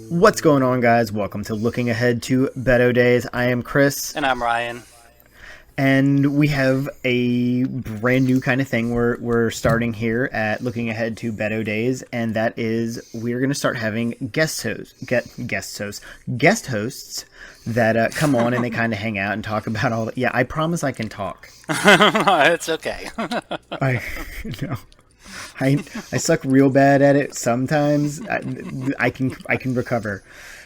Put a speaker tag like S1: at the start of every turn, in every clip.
S1: What's going on, guys? Welcome to Looking Ahead to Beto Days. I am Chris.
S2: And I'm Ryan.
S1: And we have a brand new kind of thing we're starting here at Looking Ahead to Beto Days, and that is we're going to start having guest hosts that come on and they kind of hang out and talk about all. Yeah, I promise I can talk.
S2: It's okay.
S1: I suck real bad at it sometimes. I can recover.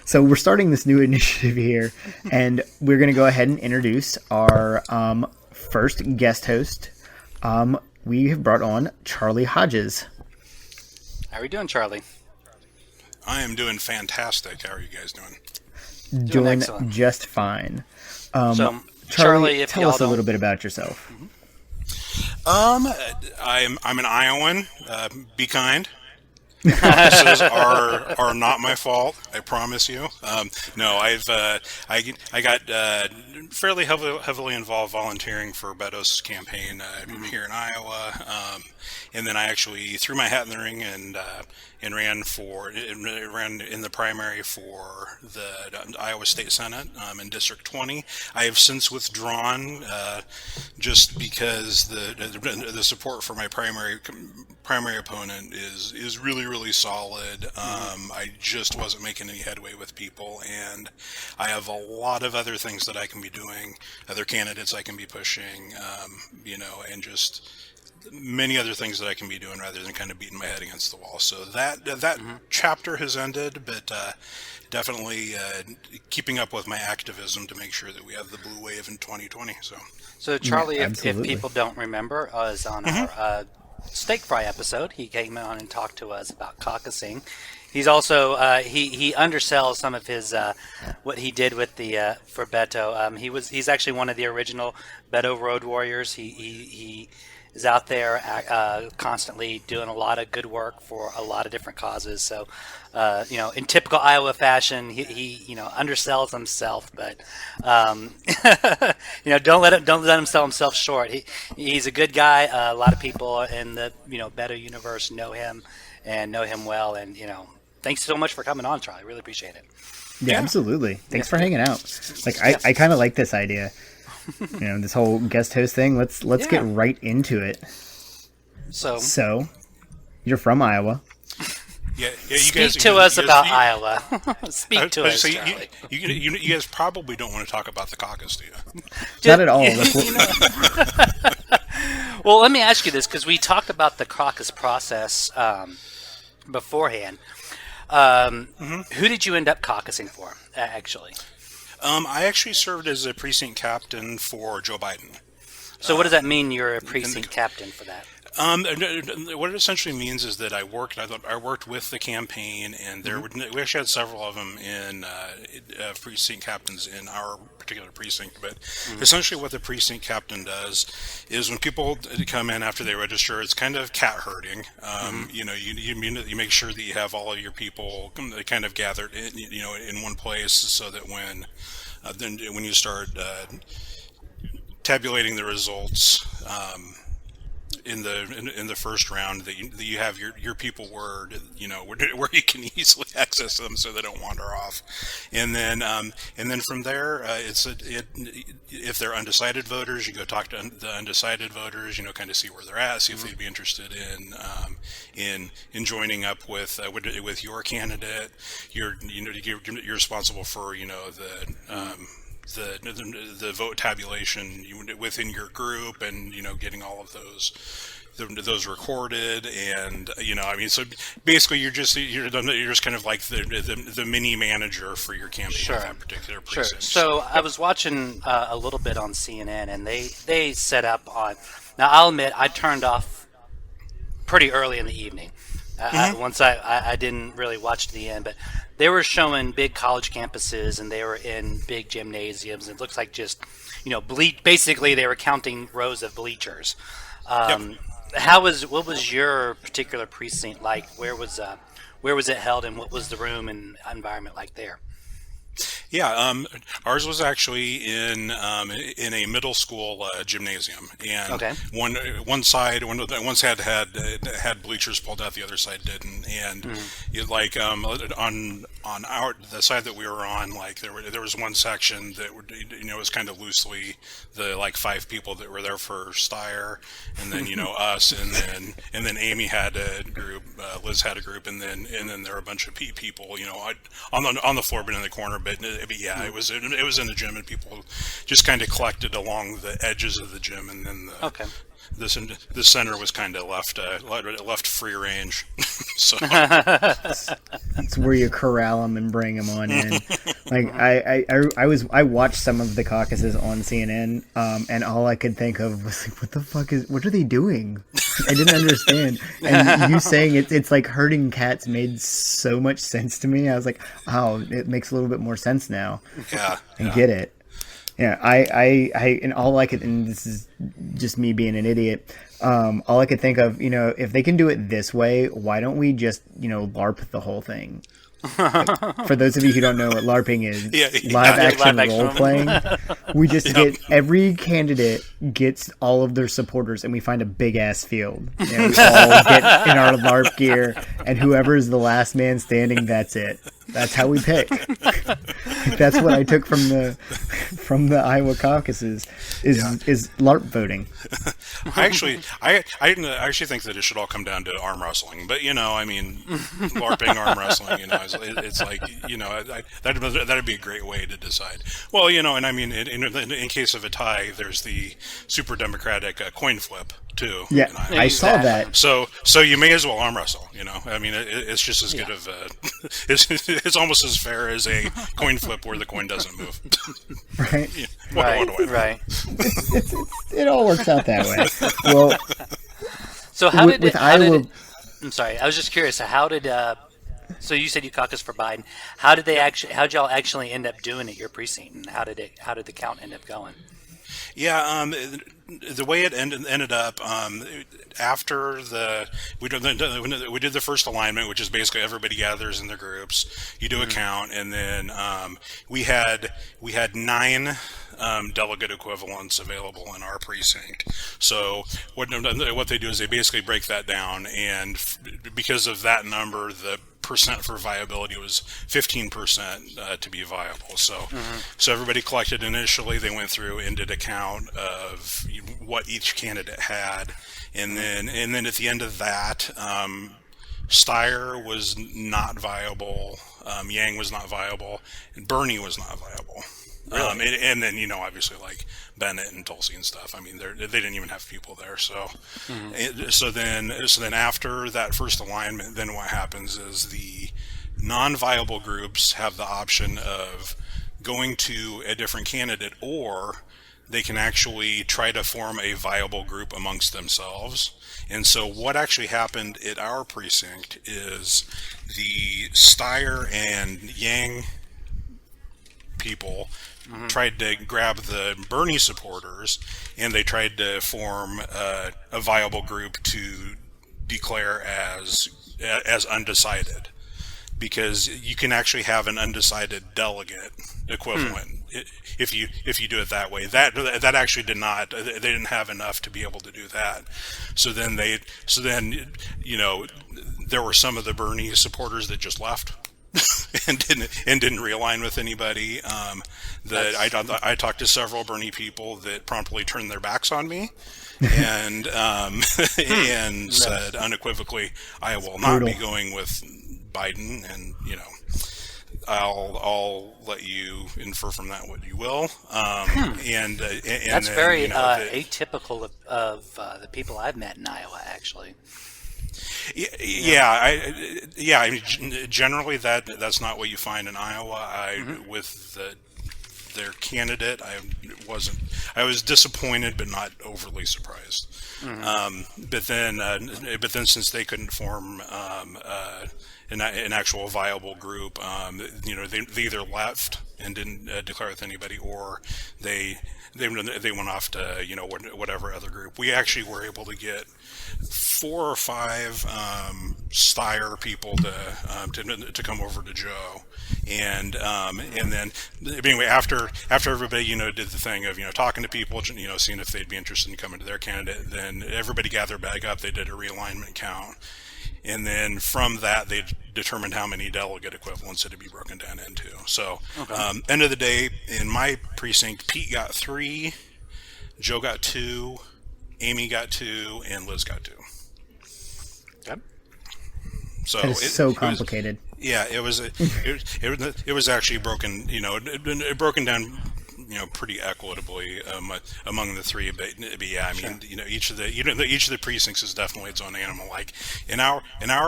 S1: So we're starting this new initiative here, and we're going to go ahead and introduce our first guest host. We have brought on Charlie Hodges.
S2: How are you doing, Charlie?
S3: I am doing fantastic. How are you guys doing?
S1: Doing
S2: excellent.
S1: Just fine.
S2: So,
S1: Charlie,
S2: if
S1: tell us a
S2: don't...
S1: little bit about yourself.
S3: I'm an Iowan. Be kind. Promises are not my fault. I promise you. No, I got fairly heavily involved volunteering for Beto's campaign here in Iowa, and then I actually threw my hat in the ring and ran in the primary for the Iowa State Senate in District 20. I have since withdrawn just because the support for my primary opponent is really solid. I just wasn't making any headway with people, and I have a lot of other things that I can be doing, other candidates I can be pushing, and just many other things that I can be doing rather than kind of beating my head against the wall. So that chapter has ended, but definitely keeping up with my activism to make sure that we have the blue wave in 2020.
S2: So Charlie, if
S1: Absolutely.
S2: people don't remember, is on our steak fry episode. He came on and talked to us about caucusing. He's also he undersells some of his what he did with the for Beto. He's actually one of the original Beto Road Warriors. He is out there constantly doing a lot of good work for a lot of different causes. So, in typical Iowa fashion, he undersells himself, but don't let him sell himself short. He's a good guy. A lot of people in the Beto universe know him and know him well. And thanks so much for coming on, Charlie. Really appreciate it.
S1: Yeah, absolutely. Thanks for hanging out. I kind of like this idea. This whole guest host thing. Let's get right into it. So, you're from Iowa.
S3: Yeah, you
S2: Speak
S3: guys,
S2: to us about Iowa. Speak to us,
S3: so
S2: Charlie.
S3: you guys probably don't want to talk about the caucus, do you?
S1: Not at all.
S2: Well, let me ask you this, because we talked about the caucus process beforehand. Who did you end up caucusing for, actually?
S3: I actually served as a precinct captain for Joe Biden.
S2: So what does that mean, you're a precinct captain for that?
S3: What it essentially means is that I worked with the campaign, and we actually had several of them in precinct captains in our particular precinct. But essentially, what the precinct captain does is when people come in after they register, it's kind of cat herding. You make sure that you have all of your people kind of gathered in one place, so that when you start tabulating the results in the first round, that you have your people where you can easily access them so they don't wander off, and then from there if they're undecided voters, you go talk to the undecided voters, kind of see where they're at, see if they'd be interested in joining up with your candidate. You're responsible for the vote tabulation within your group, and getting all of those recorded, and so basically you're just kind of like the mini manager for your campaign at that particular precinct.
S2: So I was watching a little bit on CNN, and they set up on. Now I'll admit I turned off pretty early in the evening. Once I didn't really watch to the end, but they were showing big college campuses, and they were in big gymnasiums. It looks like just, basically they were counting rows of bleachers. What was your particular precinct like? Where was it held, and what was the room and environment like there?
S3: Yeah, ours was actually in a middle school gymnasium, and
S2: Okay.
S3: one side one side had bleachers pulled out, the other side didn't, and like on the side that we were on, like there was one section that was kind of loosely the like 5 people that were there for Steyer, and then us, and then Amy had a group, Liz had a group, and then there were a bunch of people on the floor but in the corner, but yeah, it was in the gym, and people just kind of collected along the edges of the gym, and then the center was kind of left free range. So
S1: It's where you corral them and bring them on in. Like I watched some of the caucuses on CNN, and all I could think of was like, what are they doing? I didn't understand. And you saying it's like herding cats made so much sense to me. I was like, oh, it makes a little bit more sense now.
S3: yeah,
S1: I get it. Yeah, and all I could, and this is just me being an idiot, all I could think of, if they can do it this way, why don't we just, LARP the whole thing? For those of you who don't know what LARPing is, live action role playing. We just get every candidate gets all of their supporters, and we find a big ass field. We all get in our LARP gear, and whoever is the last man standing, that's it. That's how we pick. That's what I took from the Iowa caucuses is LARP voting.
S3: I actually think that it should all come down to arm wrestling, but LARPing, arm wrestling, it's like that'd be a great way to decide. Well, and I mean, in case of a tie, there's the super democratic coin flip too.
S1: Yeah, I saw that.
S3: So you may as well arm wrestle. I mean, it's just as good of a it's almost as fair as a coin flip where the coin doesn't move.
S1: Right.
S2: Right.
S1: It all works out that way. Well,
S2: so how did
S1: Iowa?
S2: I'm sorry, I was just curious. How did so you said you caucused for Biden? How'd y'all actually end up doing at your precinct, and how did the count end up going?
S3: Yeah, the way it ended up after we did the first alignment, which is basically everybody gathers in their groups. You do a count, and then we had 9 delegate equivalents available in our precinct. So what they do is they basically break that down, and because of that number, the percent for viability was 15% to be viable. So everybody collected initially. They went through and did a count of what each candidate had, and then at the end of that, Steyer was not viable, Yang was not viable, and Bernie was not viable.
S2: Really?
S3: And then obviously like Bennett and Tulsi and stuff. I mean, they didn't even have people there. So, so then after that first alignment, then what happens is the non-viable groups have the option of going to a different candidate, or they can actually try to form a viable group amongst themselves. And so what actually happened at our precinct is the Steyer and Yang people tried to grab the Bernie supporters, and they tried to form a viable group to declare as undecided, because you can actually have an undecided delegate equivalent if you do it that way. That actually they didn't have enough to be able to do that. So then there were some of the Bernie supporters that just left. and didn't realign with anybody. I talked to several Bernie people that promptly turned their backs on me, and and said unequivocally, "I will not be going with Biden," and I'll let you infer from that what you will. And
S2: that's very atypical of the people I've met in Iowa, actually.
S3: Yeah. I mean, generally that's not what you find in Iowa. With their candidate, I was disappointed, but not overly surprised. But then since they couldn't form an actual viable group, they either left and didn't declare with anybody, or they went off to whatever other group. We actually were able to get 4 or 5 Steyer people to come over to Joe, and then anyway, after everybody did the thing of talking to people, seeing if they'd be interested in coming to their candidate, then everybody gathered back up. They did a realignment count. And then from that, they determined how many delegate equivalents it would be broken down into. So, end of the day, in my precinct, Pete got 3, Joe got 2, Amy got 2, and Liz got 2.
S2: Okay.
S3: So
S1: it is so complicated.
S3: It was actually broken. It broken down. Pretty equitably among the 3, but yeah, I mean, each of the precincts is definitely its own animal. Like in our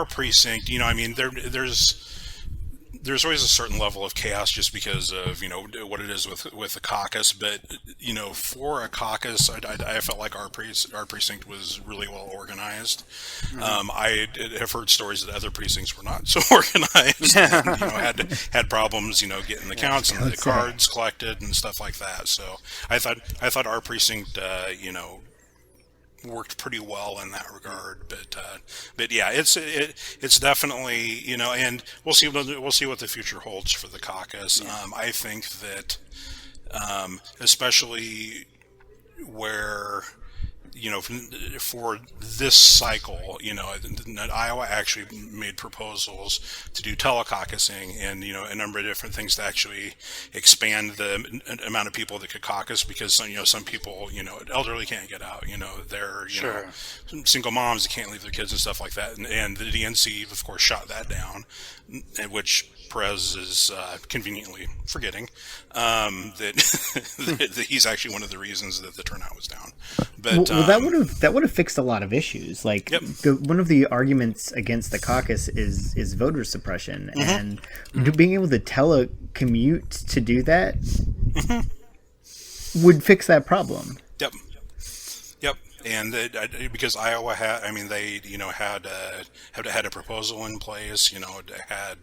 S3: precinct, I mean, there's always a certain level of chaos just because of what it is with the caucus. But for a caucus, I felt like our precinct was really well organized. Mm-hmm. I have heard stories that other precincts were not so organized. And, had problems getting the counts and the cards collected and stuff like that. So I thought our precinct worked pretty well in that regard, but yeah, it's definitely and we'll see what the future holds for the caucus. I think that especially where for this cycle, Iowa actually made proposals to do telecaucusing and a number of different things to actually expand the amount of people that could caucus, because some people elderly can't get out, they're single moms that can't leave their kids and stuff like that, and the DNC of course shot that down, which Perez is conveniently forgetting that that he's actually one of the reasons that the turnout was down. But that would have fixed a lot of issues. Like one of the arguments against the caucus is voter suppression, and being able to telecommute to do that would fix that problem. Yep. And because Iowa had, they had a proposal in place, had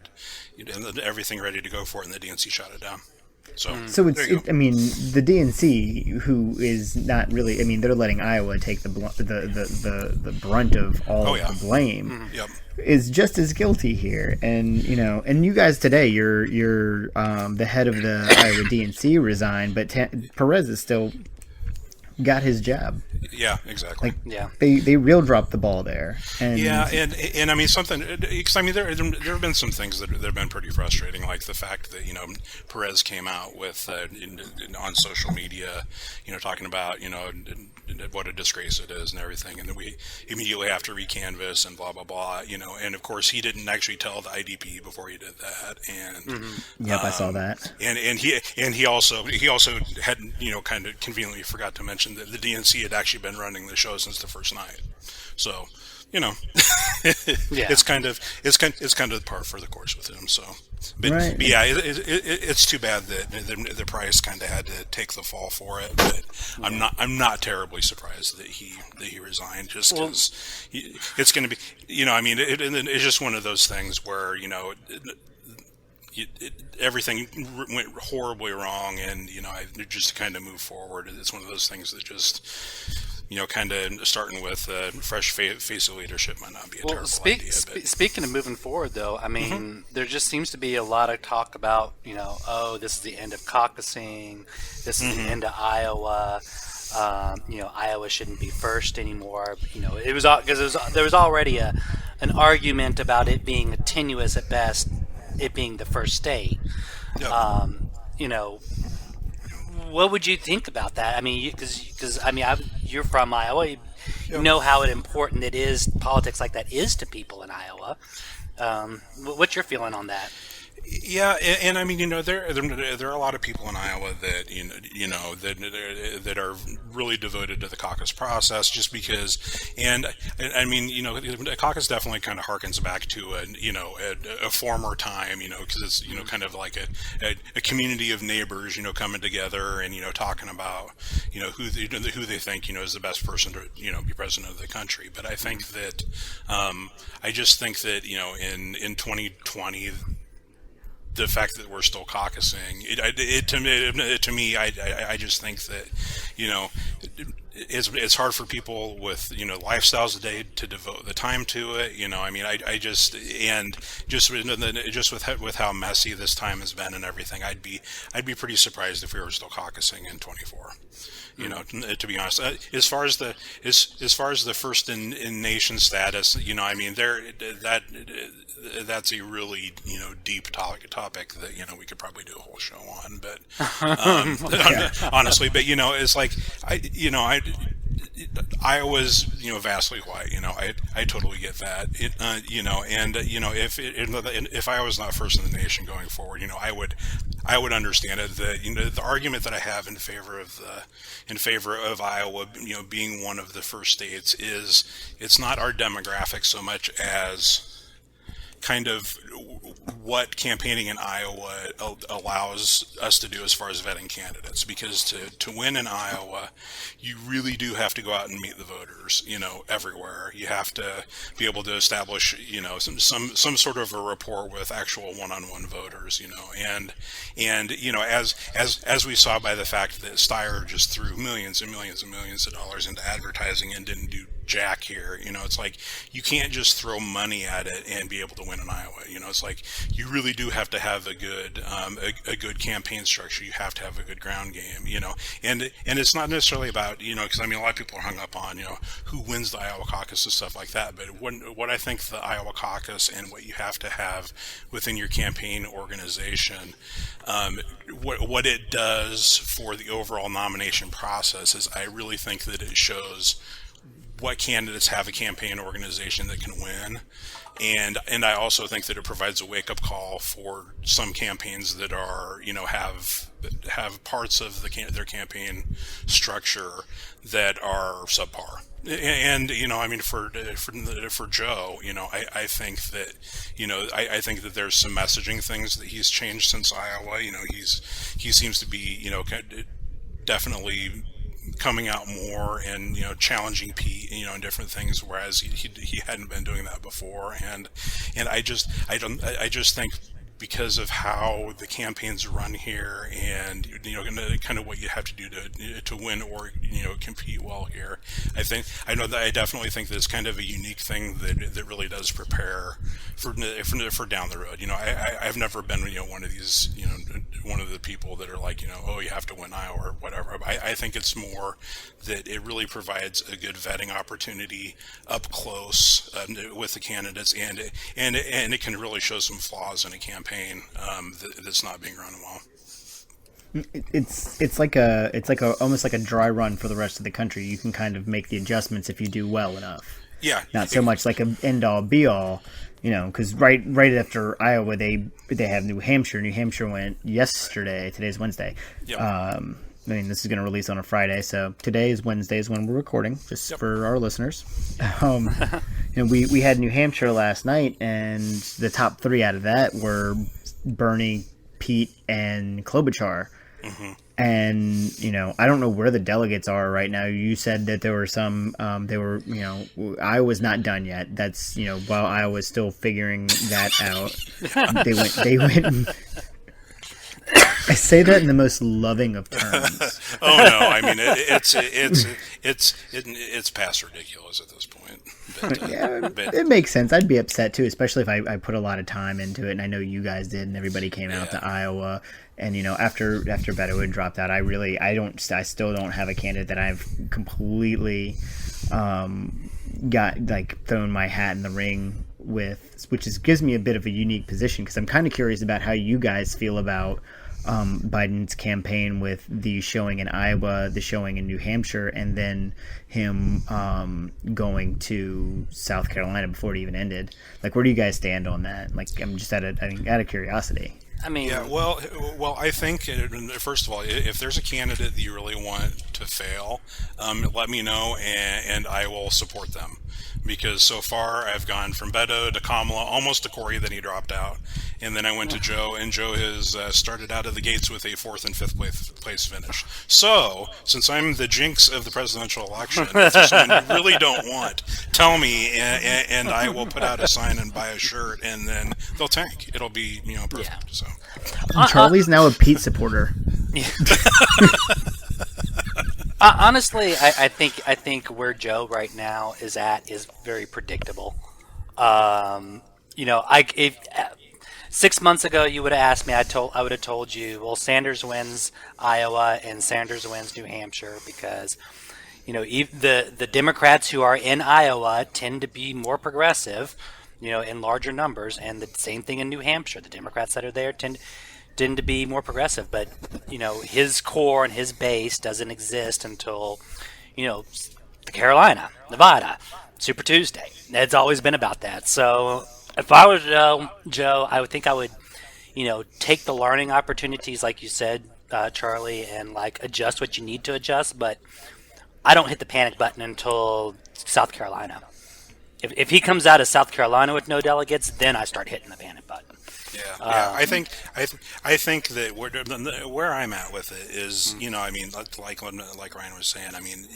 S3: everything ready to go for it, and the DNC shot it down. So the DNC, who is not really, they're letting Iowa take the brunt of all of the blame, is just as guilty here. And and you guys today, you're the head of the Iowa DNC resigned, but Perez is still got his job. Yeah, exactly. They real dropped the ball there. And and something, because there have been some things that have been pretty frustrating, like the fact that Perez came out with on social media, talking about what a disgrace it is and everything, and then we immediately have to recanvass and blah blah blah, and of course he didn't actually tell the IDP before he did that, and
S1: I saw that,
S3: and he also had kind of conveniently forgot to mention that the DNC had actually been running the show since the first night, so it's kind of par for the course with him. So, but yeah, it's too bad that the Price kind of had to take the fall for it. But I'm not terribly surprised that he resigned, just because it's going to be it's just one of those things where everything went horribly wrong, and just to kind of move forward, it's one of those things that just kind of starting with a fresh face of leadership might not be a terrible idea.
S2: Speaking of moving forward, though, there just seems to be a lot of talk about, this is the end of caucusing, this is the end of Iowa, Iowa shouldn't be first anymore. It was because there was already an argument about it being tenuous at best, it being the first state. What would you think about that? Because you're from Iowa. You know how important it is, politics like that is to people in Iowa. What's your feeling on that?
S3: Yeah, and there are a lot of people in Iowa that that are really devoted to the caucus process, just because, and the caucus definitely kind of harkens back to a former time, because it's kind of like a community of neighbors, coming together and talking about who they think is the best person to be president of the country. But I think that I just think that in 2020. the fact that we're still caucusing, to me, I just think that, it's hard for people with, lifestyles today to devote the time to it. I just with how messy this time has been and everything, I'd be pretty surprised if we were still caucusing in 24. To be honest, as far as the first in nation status, that's a really deep topic that we could probably do a whole show on. But honestly, but it's like Iowa's vastly white. I totally get that. If Iowa's not first in the nation going forward, I would understand it. The argument that I have in favor of Iowa, being one of the first states, is it's not our demographic so much as kind of what campaigning in Iowa allows us to do as far as vetting candidates. Because to win in Iowa, you really do have to go out and meet the voters, everywhere. You have to be able to establish, some sort of a rapport with actual one-on-one voters, and as we saw by the fact that Steyer just threw millions and millions and millions of dollars into advertising and didn't do jack here. It's like you can't just throw money at it and be able to win in Iowa. It's like you really do have to have a good campaign structure. You have to have a good ground game. And it's not necessarily about because a lot of people are hung up on who wins the Iowa caucus and stuff like that. But what I think the Iowa caucus and what you have to have within your campaign organization, what it does for the overall nomination process is I really think that it shows what candidates have a campaign organization that can win, and I also think that it provides a wake-up call for some campaigns that are have parts of their campaign structure that are subpar. And for Joe, I think that I think that there's some messaging things that he's changed since Iowa. He seems to be definitely coming out more and challenging Pete and different things, whereas he hadn't been doing that before. And I just think because of how the campaigns run here and kind of what you have to do to win or compete well here, I definitely think that it's kind of a unique thing that really does prepare for down the road. I've never been one of these one of the people that are like oh, you have to win Iowa or whatever. I think it's more that it really provides a good vetting opportunity up close with the candidates, and it can really show some flaws in a campaign that's not being run well.
S1: It's like almost like a dry run for the rest of the country. You can kind of make the adjustments if you do well enough.
S3: Yeah,
S1: not so much like an end all be all. Because right after Iowa, they have New Hampshire. New Hampshire went yesterday. Today's Wednesday. Yep. This is going to release on a Friday, so today is Wednesday is when we're recording, just for our listeners. We had New Hampshire last night, and the top three out of that were Bernie, Pete, and Klobuchar. Mm-hmm. And I don't know where the delegates are right now. You said that there were some. Iowa's not done yet. That's while Iowa's still figuring that out. They went. I say that in the most loving of terms.
S3: Oh no! It's past ridiculous at this point. But
S1: it makes sense. I'd be upset too, especially if I put a lot of time into it, and I know you guys did, and everybody came out to Iowa. And after Beto had dropped out, I still don't have a candidate that I've completely got thrown my hat in the ring with, which gives me a bit of a unique position because I'm kind of curious about how you guys feel about Biden's campaign with the showing in Iowa, the showing in New Hampshire, and then him going to South Carolina before it even ended. Where do you guys stand on that? I'm just out of curiosity.
S3: Well, I think, first of all, if there's a candidate that you really want to fail, let me know and I will support them. because so far I've gone from Beto to Kamala, almost to Corey, then he dropped out, and then I went to Joe, and Joe has started out of the gates with a 4th and 5th place finish. So, since I'm the jinx of the presidential election, if there's someone you really don't want, tell me, and I will put out a sign and buy a shirt, and then they'll tank. It'll be perfect.
S2: Yeah.
S3: So
S1: Charlie's now a Pete supporter.
S2: Honestly, I think where Joe right now is at is very predictable. If 6 months ago you would have asked me, I would have told you, well, Sanders wins Iowa and Sanders wins New Hampshire because the Democrats who are in Iowa tend to be more progressive, in larger numbers, and the same thing in New Hampshire. The Democrats that are there tend to be more progressive, but his core and his base doesn't exist until the Carolina, Nevada, Super Tuesday. It's always been about that. So if I was Joe, I would think I would take the learning opportunities like you said, Charlie, and adjust what you need to adjust, but I don't hit the panic button until South Carolina. If he comes out of South Carolina with no delegates, then I start hitting the panic button.
S3: Yeah. I think that where I'm at with it is, like Ryan was saying. I mean,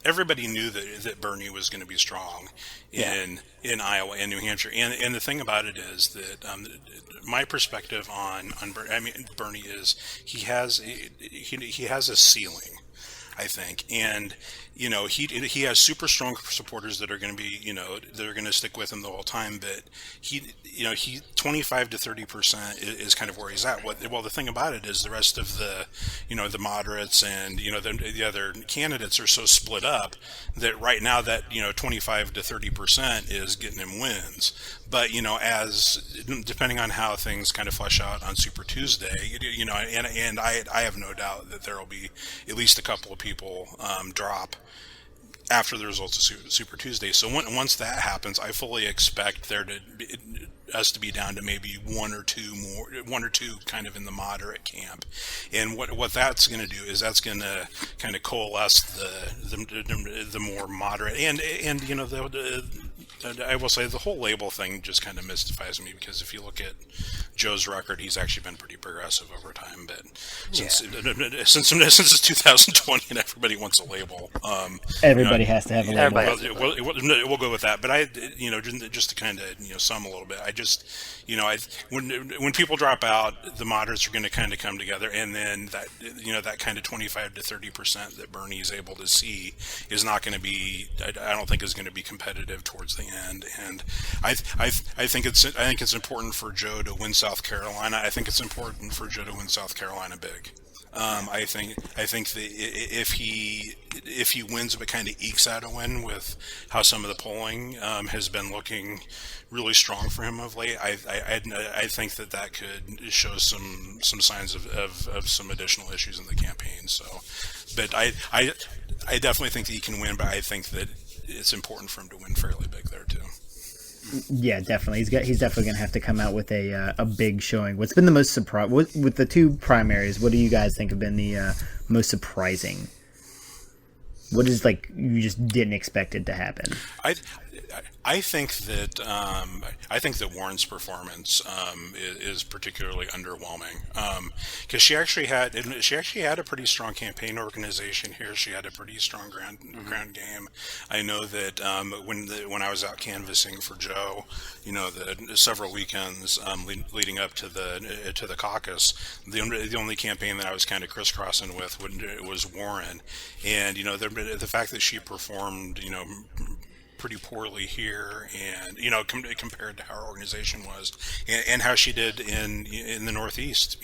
S3: everybody knew that Bernie was going to be strong in Iowa and New Hampshire, and the thing about it is that my perspective on Bernie is he has a ceiling, I think, and he has super strong supporters that are going to be that are going to stick with him the whole time. But he 25 to 30% is kind of where he's at. Well, the thing about it is the rest of the the moderates and the other candidates are so split up that right now that 25 to 30% is getting him wins. But as depending on how things kind of flesh out on Super Tuesday, and I have no doubt that there will be at least a couple of people drop after the results of Super Tuesday. So once that happens, I fully expect us to be down to maybe one or two kind of in the moderate camp. And what that's going to do is that's going to kind of coalesce the more moderate and I will say the whole label thing just kind of mystifies me, because if you look at Joe's record, he's actually been pretty progressive over time. But since it's 2020 and everybody wants a label,
S1: everybody has to have a label.
S3: We'll go with that. But just to kind of sum a little bit, I just when people drop out, the moderates are going to kind of come together, and then that kind of 25 to 30% that Bernie is able to see is not going to be. I don't think is going to be competitive towards the end. And I think it's important for Joe to win South Carolina. I think it's important for Joe to win South Carolina big. I think that if he wins but kind of ekes out a win with how some of the polling has been looking really strong for him of late, I think that could show some signs of some additional issues in the campaign. So, but I definitely think that he can win, but I think that it's important for him to win fairly big there too.
S1: Yeah, definitely. He's definitely going to have to come out with a big showing. What's been the most surprise with the two primaries? What do you guys think have been the most surprising? What is you just didn't expect it to happen?
S3: I think that Warren's performance is particularly underwhelming, because she actually had a pretty strong campaign organization here. She had a pretty strong ground game. I know that when I was out canvassing for Joe, the several weekends leading up to the caucus, the only campaign that I was kind of crisscrossing with was Warren, and the fact that she performed pretty poorly here, and compared to how our organization was, and how she did in the Northeast,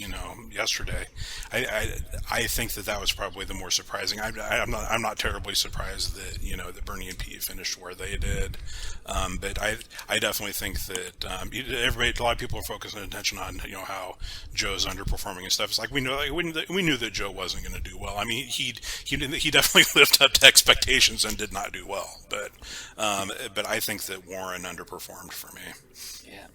S3: yesterday, I think that was probably the more surprising. I'm not terribly surprised that that Bernie and Pete finished where they did, but I definitely think that a lot of people are focusing attention on how Joe's underperforming and stuff. It's like we knew that Joe wasn't going to do well. I mean, he definitely lived up to expectations and did not do well, but I think that Warren underperformed for me.
S2: Yeah.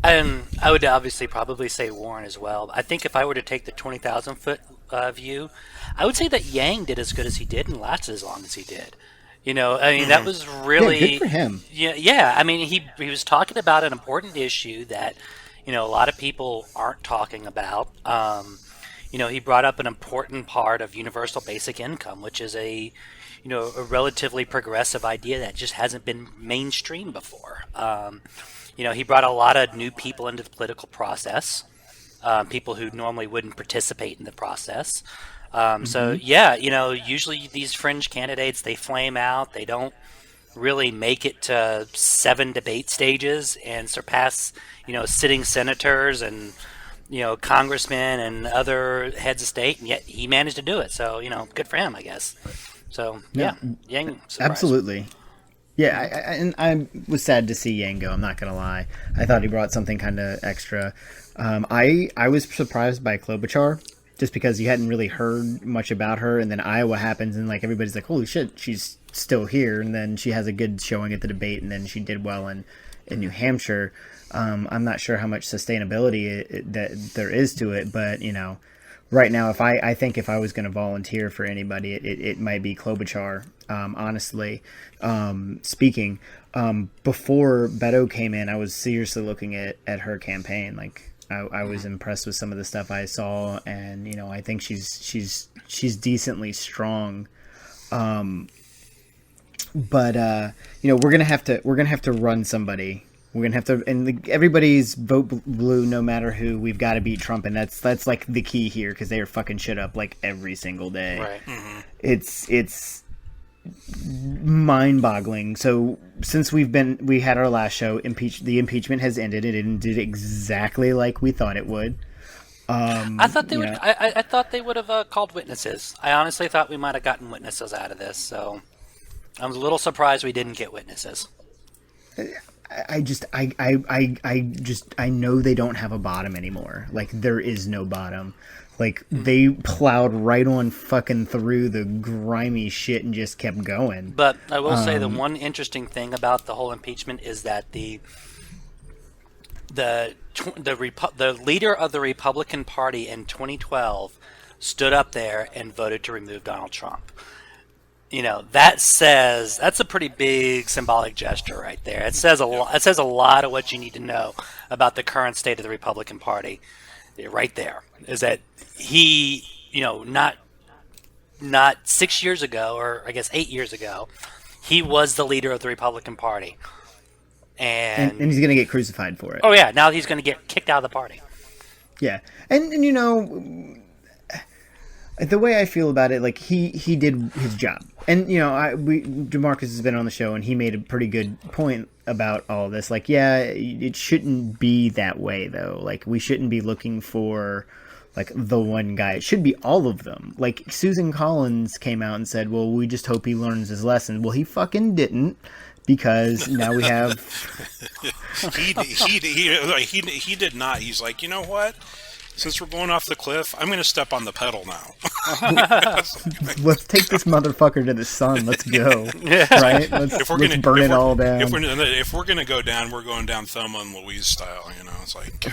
S2: And I would obviously probably say Warren as well. I think if I were to take the 20,000 foot view, I would say that Yang did as good as he did and lasted as long as he did. I mean, that was really
S1: good for him.
S2: Yeah. I mean, he was talking about an important issue that a lot of people aren't talking about. He brought up an important part of universal basic income, which is a relatively progressive idea that just hasn't been mainstream before. He brought a lot of new people into the political process, people who normally wouldn't participate in the process. So yeah, usually these fringe candidates, they flame out. They don't really make it to 7 debate stages and surpass, sitting senators and, congressmen and other heads of state. And yet he managed to do it. So, good for him, I guess. So yeah, Yang surprised.
S1: Absolutely. Yeah, and I was sad to see Yang go. I'm not gonna lie. I thought he brought something kind of extra. I was surprised by Klobuchar, just because you hadn't really heard much about her, and then Iowa happens, and like everybody's like, "Holy shit, she's still here!" And then she has a good showing at the debate, and then she did well in New Hampshire. I'm not sure how much sustainability that there is to it, but right now, I think if I was going to volunteer for anybody, it might be Klobuchar. Honestly, speaking, before Beto came in, I was seriously looking at her campaign. Like, I was impressed with some of the stuff I saw, and I think she's decently strong. But we're gonna have to run somebody. We're gonna have to, and everybody's vote blue no matter who. We've got to beat Trump, and that's like the key here, because they are fucking shit up like every single day.
S2: Right.
S3: Mm-hmm.
S1: It's mind-boggling. So since we had our last show, the impeachment has ended. It ended exactly like we thought it would.
S2: I thought they would. I thought they would have called witnesses. I honestly thought we might have gotten witnesses out of this. So I was a little surprised we didn't get witnesses.
S1: I know they don't have a bottom anymore. Like, there is no bottom. Like, they plowed right on fucking through the grimy shit and just kept going.
S2: But I will say the one interesting thing about the whole impeachment is that the leader of the Republican Party in 2012 stood up there and voted to remove Donald Trump. That's a pretty big symbolic gesture right there. It says a lot. It says a lot of what you need to know about the current state of the Republican Party. Right there is that he, not 6 years ago, or I guess 8 years ago, he was the leader of the Republican Party, and
S1: he's gonna get crucified for it.
S2: Oh yeah, now he's gonna get kicked out of the party.
S1: Yeah, and the way I feel about it, like he did his job, and Demarcus has been on the show, and he made a pretty good point about all this. Like, yeah, it shouldn't be that way though. Like, we shouldn't be looking for like the one guy. It should be all of them. Like, Susan Collins came out and said, "Well, we just hope he learns his lesson." Well, he fucking didn't, because now we have
S3: he did not. He's like, you know what? Since we're going off the cliff, I'm going to step on the pedal now.
S1: Let's take this motherfucker to the sun. Let's go. Right? Let's burn it all down.
S3: If we're going to go down, we're going down Thelma and Louise style. It's like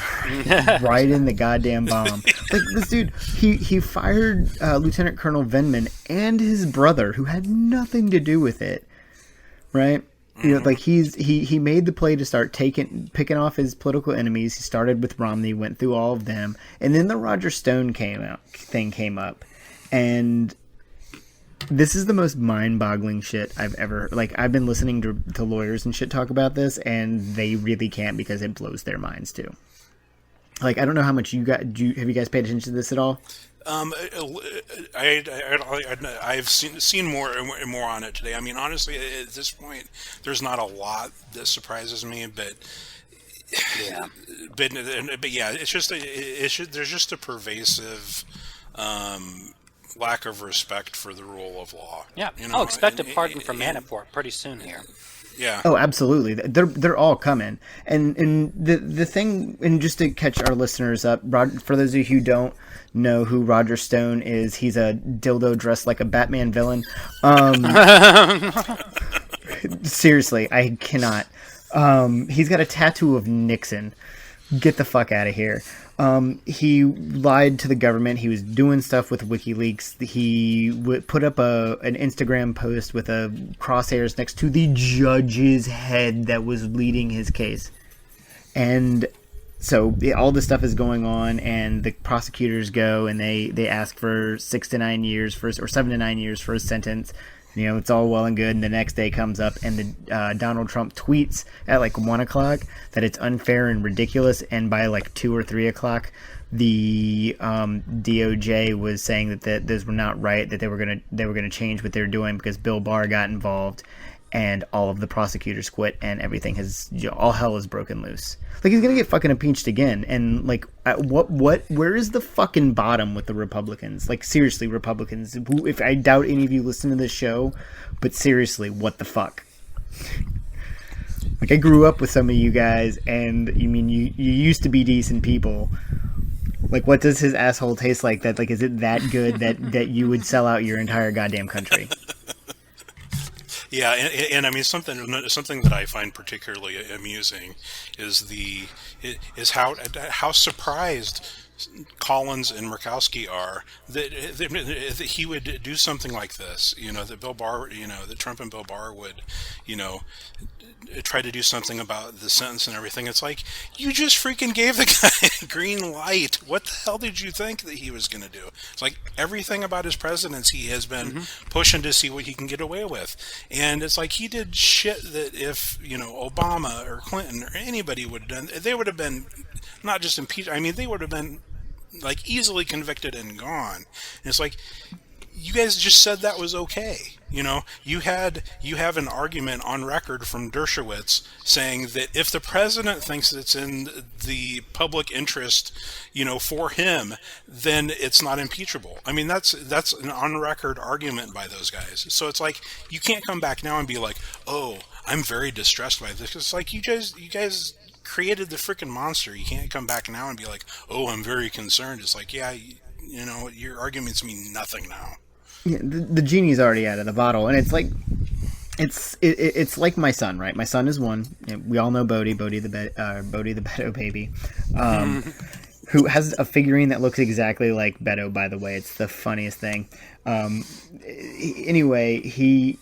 S1: right in the goddamn bomb. Like, this dude, he fired Lieutenant Colonel Vindman and his brother, who had nothing to do with it. Right? Like, he made the play to start picking off his political enemies. He started with Romney, went through all of them, and then the Roger Stone came up, and this is the most mind-boggling shit I've ever. Like, I've been listening to lawyers and shit talk about this, and they really can't, because it blows their minds too. Like, I don't know how much have you guys paid attention to this at all?
S3: I've seen more on it today. I mean, honestly, at this point, there's not a lot that surprises me, but yeah, but yeah, it's just there's just a pervasive lack of respect for the rule of law.
S2: Yeah. Expect a pardon from Manafort pretty soon here.
S3: Yeah.
S1: Oh, absolutely. They're all coming. And the thing, and just to catch our listeners up, for those of you who don't know who Roger Stone is, he's a dildo dressed like a Batman villain. Seriously, I cannot. He's got a tattoo of Nixon. Get the fuck out of here. He lied to the government. He was doing stuff with WikiLeaks. He put up an Instagram post with a crosshairs next to the judge's head that was leading his case. And so all this stuff is going on, and the prosecutors go and they ask for 6 to 9 years for, or 7 to 9 years for his sentence. You know, it's all well and good, and the next day comes up, and Donald Trump tweets at like 1 o'clock that it's unfair and ridiculous, and by like 2 or 3 o'clock, the DOJ was saying that those were not right, that they were gonna change what they're doing because Bill Barr got involved, and all of the prosecutors quit, and everything has, all hell is broken loose. Like, he's gonna get fucking impeached again, and like, where is the fucking bottom with the Republicans? Like, seriously, Republicans, if I doubt any of you listen to this show, but seriously, what the fuck? Like, I grew up with some of you guys, and you mean you used to be decent people. Like, what does his asshole taste like? That, like, is it that good that you would sell out your entire goddamn country?
S3: Yeah, and I mean something that I find particularly amusing is how surprised Collins and Murkowski are that he would do something like this. You know, that Bill Barr, you know, that Trump and Bill Barr would, you know, try to do something about the sentence and everything. It's like, you just freaking gave the guy a green light. What the hell did you think that he was going to do? It's like everything about his presidency has been pushing to see what he can get away with. And it's like he did shit that if, you know, Obama or Clinton or anybody would have done, they would have been not just impeached. I mean, they would have been like easily convicted and gone. And it's like, you guys just said that was okay. You know, you have an argument on record from Dershowitz saying that if the president thinks it's in the public interest, you know, for him, then it's not impeachable. I mean, that's an on record argument by those guys. So it's like, you can't come back now and be like, oh, I'm very distressed by this. It's like, you guys created the freaking monster. You can't come back now and be like, oh, I'm very concerned. It's like, yeah, you know, your arguments mean nothing now.
S1: Yeah, the genie's already out of the bottle, and it's like, it's like my son, right? My son is one. We all know Bodie the Beto baby, who has a figurine that looks exactly like Beto. By the way, it's the funniest thing. Anyway, he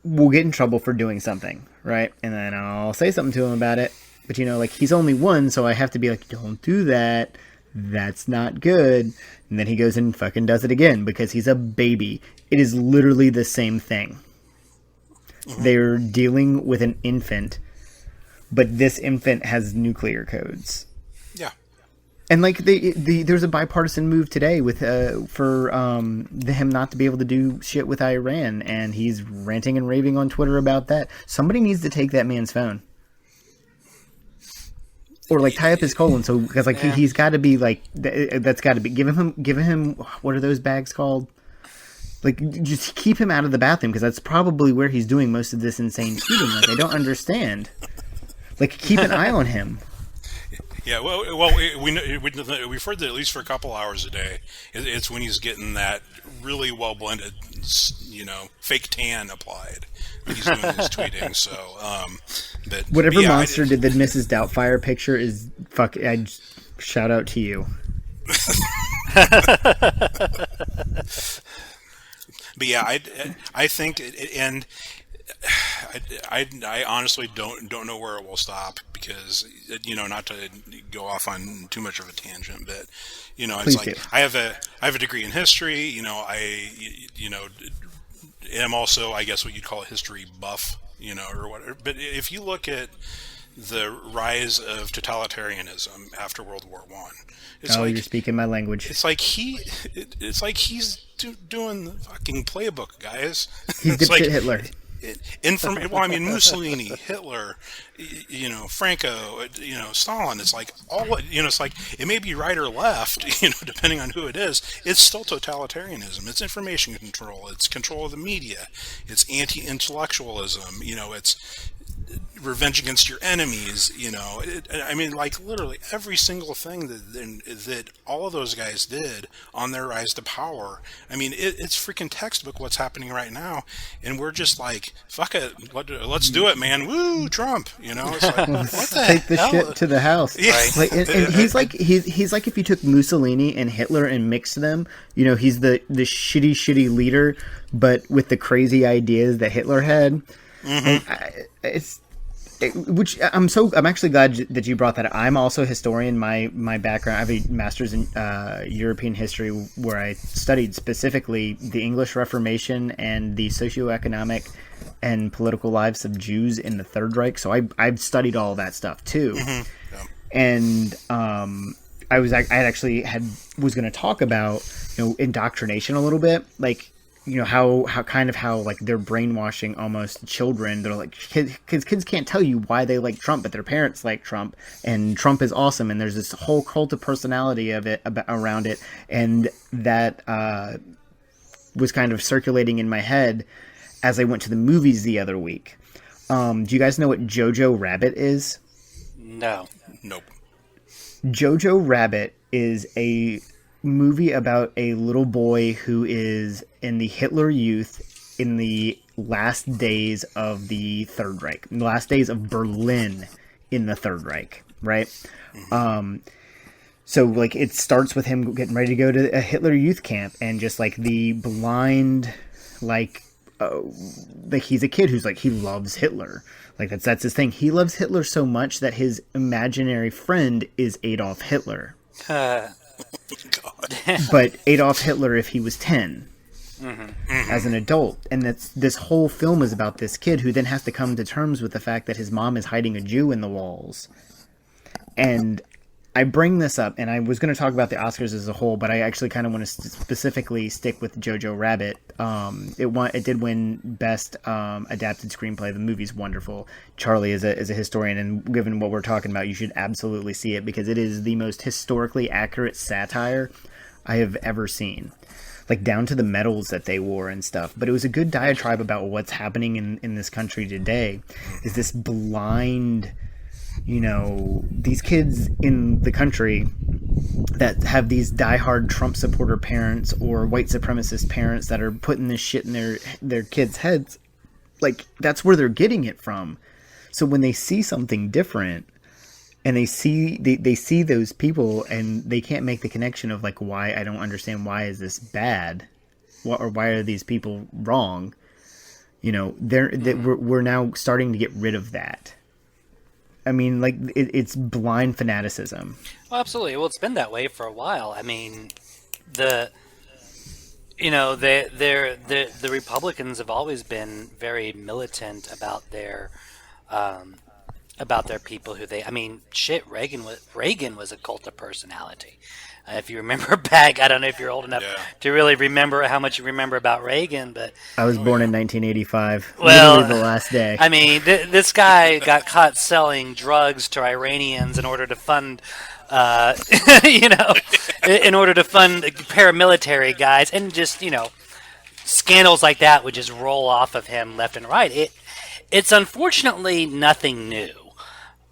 S1: will get in trouble for doing something, right? And then I'll say something to him about it, but you know, like, he's only one, so I have to be like, don't do that. That's not good. And then he goes and fucking does it again because he's a baby. It is literally the same thing. They're dealing with an infant, but this infant has nuclear codes.
S3: Yeah.
S1: And like there's a bipartisan move today with for him not to be able to do shit with Iran, and he's ranting and raving on Twitter about that. Somebody needs to take that man's phone. Or like tie up his colon, so because like he's got to be like that's got to be giving him what are those bags called? Like, just keep him out of the bathroom because that's probably where he's doing most of this insane tweeting. Like, I don't understand. Like, keep an eye on him.
S3: Yeah, well, we've heard that at least for a couple hours a day, it's when he's getting that really well blended, you know, fake tan applied when he's doing his tweeting. So, but
S1: whatever monster did the Mrs. Doubtfire picture is fuck. I shout out to you.
S3: But yeah, I think, and I honestly don't know where it will stop because, you know, not to go off on too much of a tangent, but you know, it's like I have a degree in history. You know, I am also, I guess, what you'd call a history buff. You know, or whatever. But if you look at the rise of totalitarianism after World War I.
S1: You're speaking my language.
S3: It's like he's doing the fucking playbook, guys.
S1: He's dipshit Hitler.
S3: Well, I mean, Mussolini, Hitler, you know, Franco, you know, Stalin. It's like it's like it may be right or left, you know, depending on who it is. It's still totalitarianism. It's information control. It's control of the media. It's anti-intellectualism. You know, it's revenge against your enemies, I mean, like, literally every single thing that all of those guys did on their rise to power. I mean, it's freaking textbook what's happening right now, and we're just like, fuck it, let's do it, man. Woo, Trump. It's like, what the
S1: take the
S3: hell?
S1: shit to the house.
S3: Yeah.
S1: Right? Like, and he's like if you took Mussolini and Hitler and mixed them. He's the shitty leader, but with the crazy ideas that Hitler had. I'm actually glad that you brought that up. I'm also a historian. My background, I have a master's in European history, where I studied specifically the English Reformation and the socioeconomic and political lives of Jews in the Third Reich. So I've studied all that stuff too. Yeah. And I was going to talk about indoctrination a little bit, like. How like they're brainwashing almost children. They're like, kids can't tell you why they like Trump, but their parents like Trump, and Trump is awesome. And there's this whole cult of personality around it. And that was kind of circulating in my head as I went to the movies the other week. Do you guys know what Jojo Rabbit is?
S2: No.
S3: Nope.
S1: Jojo Rabbit is a movie about a little boy who is in the Hitler Youth in the last days of the Third Reich, the last days of Berlin in the Third Reich, right? So like it starts with him getting ready to go to a Hitler Youth camp, and just like the blind, like he's a kid who's like, he loves Hitler. Like that's his thing. He loves Hitler so much that his imaginary friend is Adolf Hitler. But Adolf Hitler if he was 10 as an adult. And this whole film is about this kid who then has to come to terms with the fact that his mom is hiding a Jew in the walls. And I bring this up, and I was going to talk about the Oscars as a whole, but I actually kind of want to specifically stick with Jojo Rabbit. It did win Best Adapted Screenplay. The movie's wonderful. Charlie is a historian, and given what we're talking about, you should absolutely see it, because it is the most historically accurate satire I have ever seen. Like, down to the medals that they wore and stuff. But it was a good diatribe about what's happening in this country today. Is this blind... these kids in the country that have these diehard Trump supporter parents or white supremacist parents that are putting this shit in their kids' heads, like, that's where they're getting it from. So when they see something different and they see those people and they can't make the connection of like, why, I don't understand, why is this bad? Or why are these people wrong? We're now starting to get rid of that. I mean, like, it's blind fanaticism.
S2: Well, absolutely. Well, it's been that way for a while. I mean, the Republicans have always been very militant about their people who they. I mean, shit. Reagan was a cult of personality. If you remember back, I don't know if you're old enough to really remember how much you remember about Reagan, but
S1: I was born in 1985.
S2: Well,
S1: literally the last day.
S2: I mean, this guy got caught selling drugs to Iranians in order to fund, in order to fund paramilitary guys, and just scandals like that would just roll off of him left and right. It's unfortunately nothing new.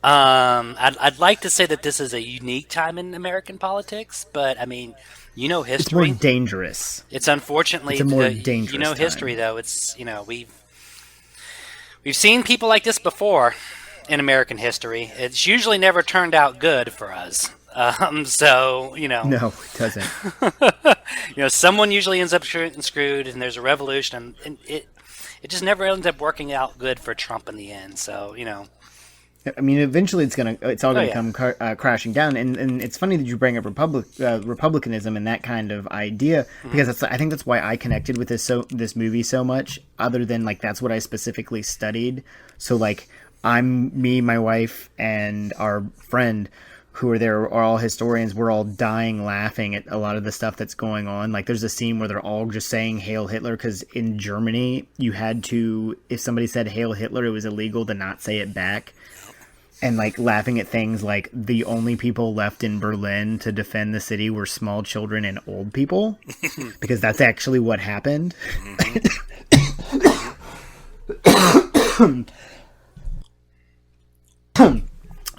S2: I'd like to say that this is a unique time in American politics, but I mean, history.
S1: It's more dangerous.
S2: It's unfortunately
S1: it's a more dangerous time.
S2: History though. It's we've seen people like this before in American history. It's usually never turned out good for us. No,
S1: it doesn't.
S2: Someone usually ends up screwed, and there's a revolution, and it just never ends up working out good for Trump in the end. So
S1: I mean, eventually it's all gonna come crashing down, and it's funny that you bring up republicanism and that kind of idea, because I think that's why I connected with this movie so much. Other than like that's what I specifically studied. So like me, my wife, and our friend who are there are all historians. We're all dying laughing at a lot of the stuff that's going on. Like there's a scene where they're all just saying "Hail Hitler" because in Germany you had to, if somebody said "Hail Hitler," it was illegal to not say it back. And like laughing at things like the only people left in Berlin to defend the city were small children and old people, because that's actually what happened.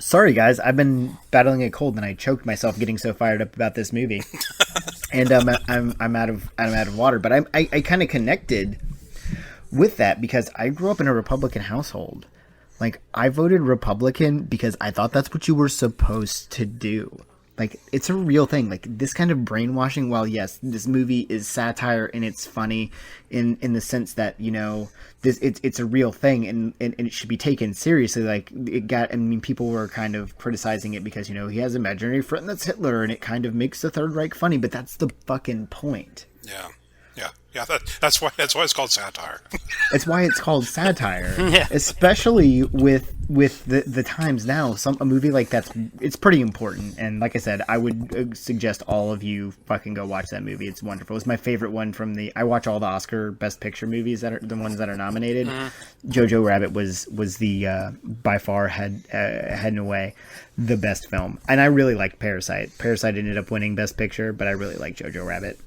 S1: Sorry, guys. I've been battling a cold, and I choked myself getting so fired up about this movie. And I'm out of water. But I kind of connected with that because I grew up in a Republican household. Like, I voted Republican because I thought that's what you were supposed to do. Like, it's a real thing. Like, this kind of brainwashing, while yes, this movie is satire and it's funny in the sense that, you know, it's a real thing and it should be taken seriously. Like, people were kind of criticizing it because, you know, he has an imaginary friend that's Hitler and it kind of makes the Third Reich funny, but that's the fucking point.
S3: Yeah. That's why it's called satire.
S1: It's why it's called satire,
S2: Yeah.
S1: Especially with the times now. A movie like it's pretty important. And like I said, I would suggest all of you fucking go watch that movie. It's wonderful. It's my favorite one I watch all the Oscar Best Picture movies that are the ones that are nominated. Mm-hmm. Jojo Rabbit was the by far had in a way the best film, and I really liked Parasite. Parasite ended up winning Best Picture, but I really liked Jojo Rabbit.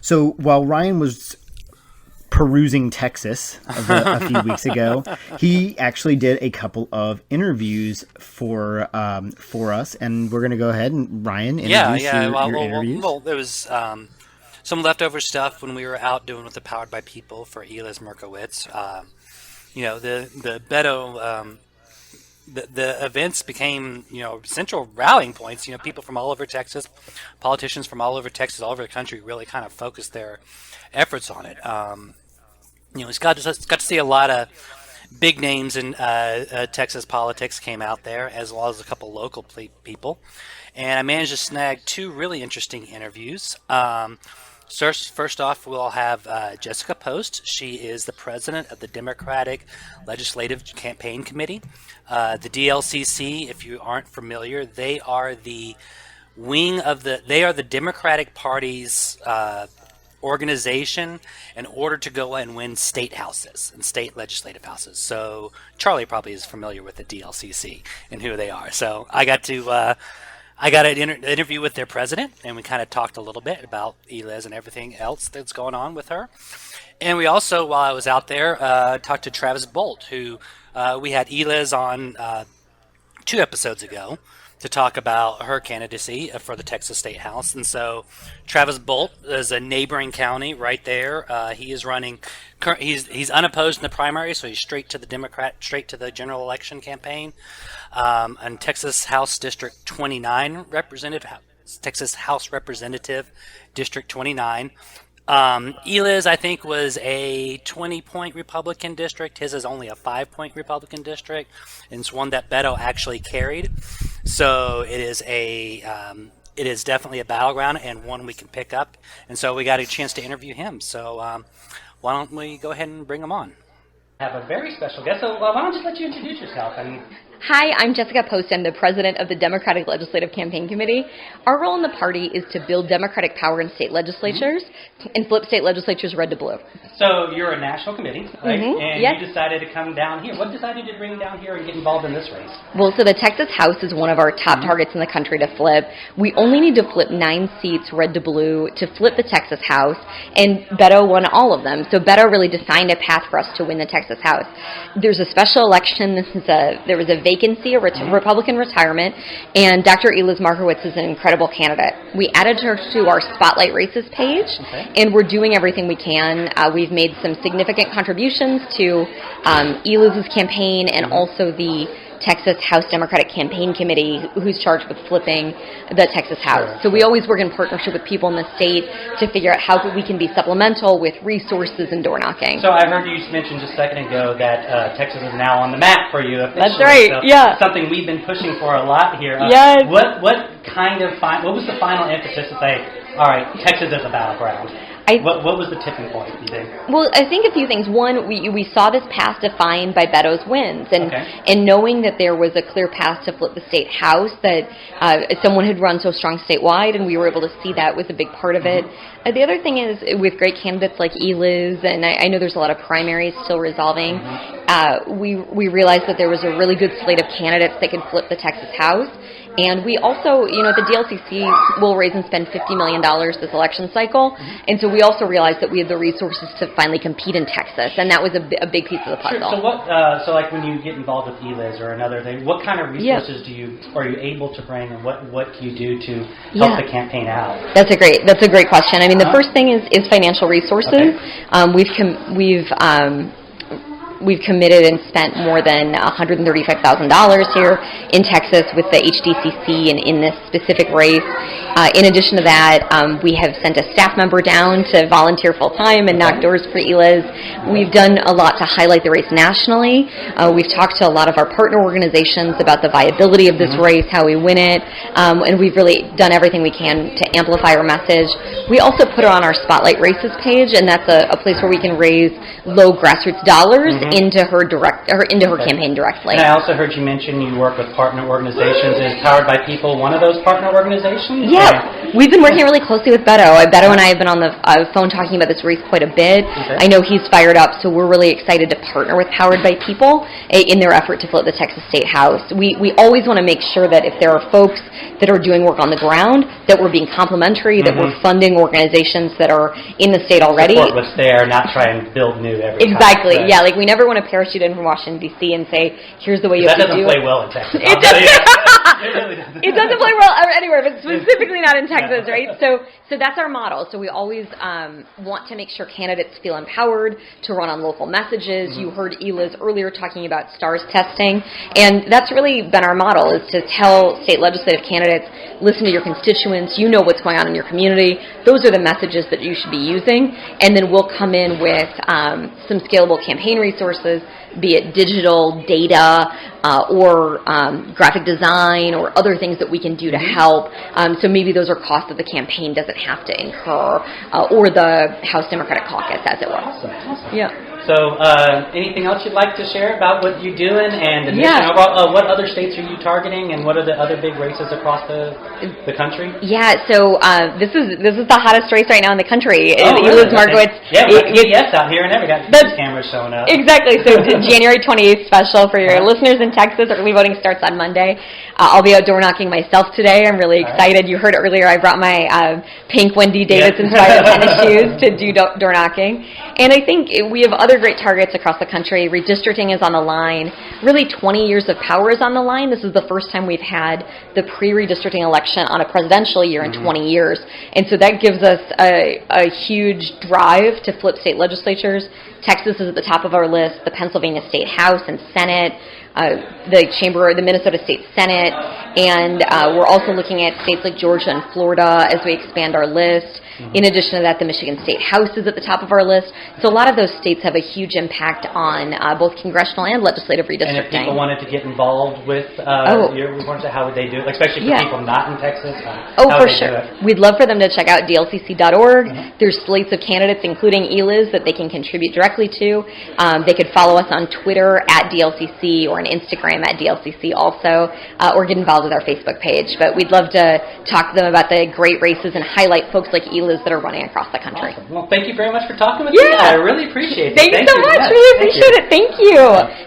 S1: So while Ryan was perusing Texas a few weeks ago, he actually did a couple of interviews for us, and we're going to go ahead and Ryan introduce your interviews.
S2: Well, there was some leftover stuff when we were out doing with the Powered by People for Eliz Merkowitz. You know, the Beto. The events became, you know, central rallying points. You know, people from all over Texas, politicians from all over Texas, all over the country, really kind of focused their efforts on it. You know, it's got to see a lot of big names in Texas politics came out there, as well as a couple local people. And I managed to snag two really interesting interviews. First off, we'll have Jessica Post. She is the president of the Democratic Legislative Campaign Committee. The DLCC, if you aren't familiar, they are the Democratic Party's organization in order to go and win state houses and state legislative houses. So Charlie probably is familiar with the DLCC and who they are. So I got an interview with their president, and we kind of talked a little bit about Eliz and everything else that's going on with her. And we also, while I was out there, talked to Travis Boldt, who we had Eliz on 2 episodes ago to talk about her candidacy for the Texas State House. And so Travis Boldt is a neighboring county right there. He is running. He's unopposed in the primary, so he's straight to the general election campaign. And Texas House District 29 Texas House Representative District 29. Eliz, I think, was a 20-point Republican district. His is only a 5-point Republican district, and it's one that Beto actually carried. So it is definitely a battleground and one we can pick up. And so we got a chance to interview him. So why don't we go ahead and bring him on? Have a very special guest. So why don't I just let you introduce yourself?
S4: Hi, I'm Jessica Post. I'm the president of the Democratic Legislative Campaign Committee. Our role in the party is to build democratic power in state legislatures and flip state legislatures red to blue.
S2: So you're a national committee, right? And
S4: yes.
S2: You decided to come down here. What decided you to bring down here and get involved in this race?
S4: Well, so the Texas House is one of our top targets in the country to flip. We only need to flip 9 seats red to blue to flip the Texas House, and Beto won all of them. So Beto really defined a path for us to win the Texas House. There's a special election. There was a vacancy, a Republican retirement, and Dr. Eliz Markowitz is an incredible candidate. We added her to our Spotlight Races page, and we're doing everything we can. We've made some significant contributions to Eliz's campaign and also the Texas House Democratic Campaign Committee, who's charged with flipping the Texas House. So we always work in partnership with people in the state to figure out how we can be supplemental with resources and door knocking.
S2: So I heard you mention just a second ago that Texas is now on the map for you.
S4: That's right,
S2: so
S4: yeah.
S2: Something we've been pushing for a lot here.
S4: Yes.
S2: What was the final emphasis to say, all right, Texas is a battleground? What was the tipping point, you think?
S4: Well, I think a few things. One, we saw this path defined by Beto's wins, and knowing that there was a clear path to flip the state house, that someone had run so strong statewide, and we were able to see that was a big part of it. The other thing is, with great candidates like Eliz, and I know there's a lot of primaries still resolving, we realized that there was a really good slate of candidates that could flip the Texas House. And we also, the DLCC will raise and spend $50 million this election cycle. And so we also realized that we had the resources to finally compete in Texas. And that was a big piece of the puzzle.
S5: Sure. So like when you get involved with ELIS or another thing, what kind of resources are you able to bring, and what do you do to help the campaign out? That's a
S4: great question. I mean, the first thing is financial resources. Okay. We've committed and spent more than $135,000 here in Texas with the HDCC and in this specific race. In addition to that, we have sent a staff member down to volunteer full-time and knock doors for ELIS. We've done a lot to highlight the race nationally. We've talked to a lot of our partner organizations about the viability of this race, how we win it, and we've really done everything we can to amplify our message. We also put her on our Spotlight Races page, and that's a place where we can raise low grassroots dollars into her campaign directly.
S5: And I also heard you mention you work with partner organizations. Is Powered by People one of those partner organizations?
S4: Yeah, we've been working really closely with Beto. Beto and I have been on the phone talking about this race quite a bit. Okay. I know he's fired up, so we're really excited to partner with Powered by People in their effort to flip the Texas State House. We always want to make sure that if there are folks that are doing work on the ground, that we're being complimentary, that we're funding organizations that are in the state already.
S5: Support what's there, not try and build new every time.
S4: Exactly, yeah. Like we never want to parachute in from Washington, D.C. and say, here's the way you have to do it.
S5: That doesn't play well in Texas.
S4: It doesn't play well anywhere, but specifically not in Texas, right? So that's our model. So we always want to make sure candidates feel empowered to run on local messages. You heard Eliz earlier talking about STARS testing, and that's really been our model, is to tell state legislative candidates, listen to your constituents, you know what's going on in your community. Those are the messages that you should be using, and then we'll come in with some scalable campaign resources, be it digital, data, or graphic design, or other things that we can do to help. So maybe those are costs that the campaign doesn't have to incur, or the House Democratic Caucus, as it were.
S5: Awesome.
S4: Yeah.
S5: So anything else you'd like to share about what you're doing, and what other states are you targeting, and what are the other big races across the country?
S4: Yeah, so this is the hottest race right now in the country.
S5: Really?
S4: Markowitz.
S5: Yeah, we got PBS out here, and we got cameras showing up.
S4: Exactly. So January 28th special for your listeners in Texas. Early voting starts on Monday. I'll be out door knocking myself today. I'm really excited. You heard earlier I brought my pink Wendy Davis inspired tennis shoes to do door knocking, and I think we have other great targets across the country. Redistricting is on the line. Really, 20 years of power is on the line. This is the first time we've had the pre-redistricting election on a presidential year in 20 years. And so that gives us a huge drive to flip state legislatures. Texas is at the top of our list, the Pennsylvania State House and Senate, the Minnesota State Senate, and we're also looking at states like Georgia and Florida as we expand our list. In addition to that, the Michigan State House is at the top of our list. So a lot of those states have a huge impact on both congressional and legislative redistricting.
S5: And if people wanted to get involved with your reforms, how would they do it? Especially for people not in Texas?
S4: For sure. We'd love for them to check out dlcc.org. There's slates of candidates, including ELIS, that they can contribute directly to. They could follow us on Twitter at DLCC or on Instagram at DLCC also, or get involved with our Facebook page. But we'd love to talk to them about the great races and highlight folks like ELIS that are running across the country.
S5: Awesome. Well, thank you very much for talking with me. I really appreciate it.
S4: Thank you so much. Yes. Really appreciate it. Thank you.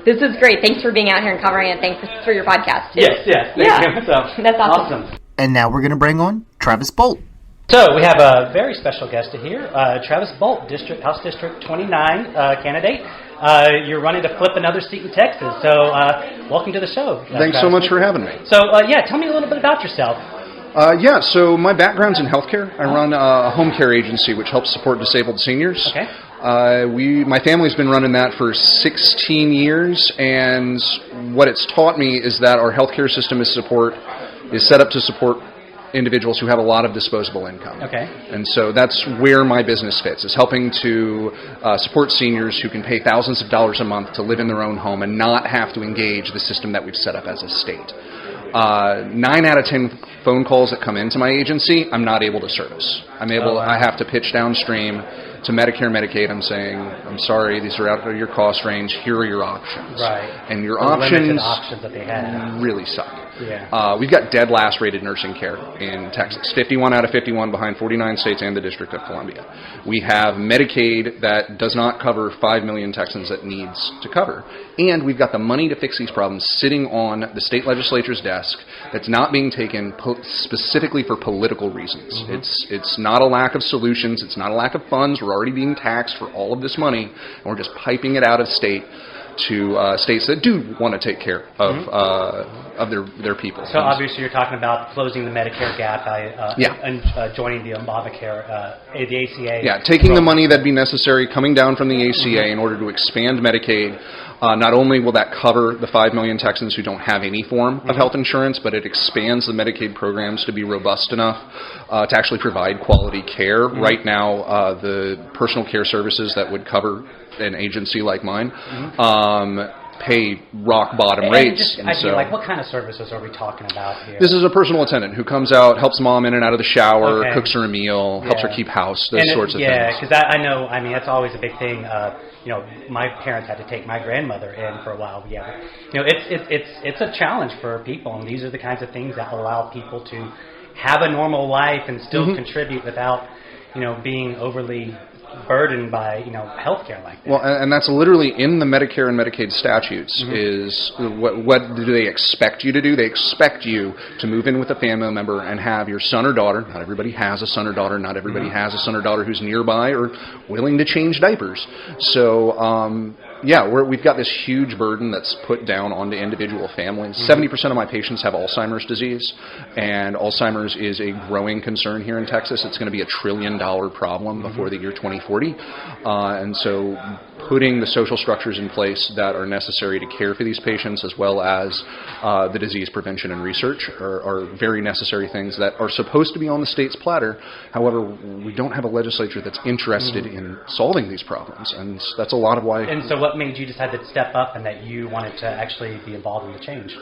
S4: This is great. Thanks for being out here and covering it. Thanks for your podcast, too.
S5: Yes. Thank you. So,
S4: that's awesome.
S1: And now we're going to bring on Travis Boldt.
S5: So we have a very special guest here, Travis Boldt, House District 29 candidate. You're running to flip another seat in Texas. So welcome to the show.
S6: Thanks so much for having me.
S5: So, tell me a little bit about yourself.
S6: So my background's in healthcare. I run a home care agency which helps support disabled seniors.
S5: Okay.
S6: My family's been running that for 16 years, and what it's taught me is that our healthcare system is set up to support individuals who have a lot of disposable income.
S5: Okay.
S6: And so that's where my business fits, is helping to support seniors who can pay thousands of dollars a month to live in their own home and not have to engage the system that we've set up as a state. 9 out of 10 phone calls that come into my agency, I'm not able to service. I have to pitch downstream To Medicare, Medicaid, I'm saying, I'm sorry, these are out of your cost range. Here are your options.
S5: Right.
S6: And your
S5: The limited
S6: options
S5: options that they have.
S6: really suck.
S5: Yeah.
S6: We've got dead last rated nursing care in Texas, 51 out of 51 behind 49 states and the District of Columbia. We have Medicaid that does not cover 5 million Texans that needs to cover. And we've got the money to fix these problems sitting on the state legislature's desk that's not being taken specifically for political reasons.
S5: Mm-hmm.
S6: It's not a lack of solutions. It's not a lack of funds. We're already being taxed for all of this money, and we're just piping it out of state to states that do want to take care of their people.
S5: So obviously you're talking about closing the Medicare gap by and joining the Obamacare, the ACA.
S6: Yeah, taking the money that'd be necessary coming down from the ACA in order to expand Medicaid. Not only will that cover the 5 million Texans who don't have any form of health insurance, but it expands the Medicaid programs to be robust enough to actually provide quality care. Right now, the personal care services that would cover an agency like mine pay rock bottom rates.
S5: Like, what kind of services are we talking about here?
S6: This is a personal attendant who comes out, helps mom in and out of the shower, cooks her a meal, helps her keep house, those sorts of things.
S5: Yeah, because I know, I mean, that's always a big thing. My parents had to take my grandmother in for a while. Yeah, it's a challenge for people, and these are the kinds of things that allow people to have a normal life and still contribute without, being overly burdened by health care like that.
S6: Well, and that's literally in the Medicare and Medicaid statutes. Is what do they expect you to do? They expect you to move in with a family member and have your son or daughter. Not everybody has a son or daughter. Not everybody has a son or daughter who's nearby or willing to change diapers. So we've got this huge burden that's put down onto individual families. 70% of my patients have Alzheimer's disease, and Alzheimer's is a growing concern here in Texas. It's going to be $1 trillion problem before the year 2040. And so putting the social structures in place that are necessary to care for these patients, as well as the disease prevention and research, are very necessary things that are supposed to be on the state's platter. However, we don't have a legislature that's interested in solving these problems, and that's a lot of why.
S5: And so what made you decide to step up and that you wanted to actually be involved in the change?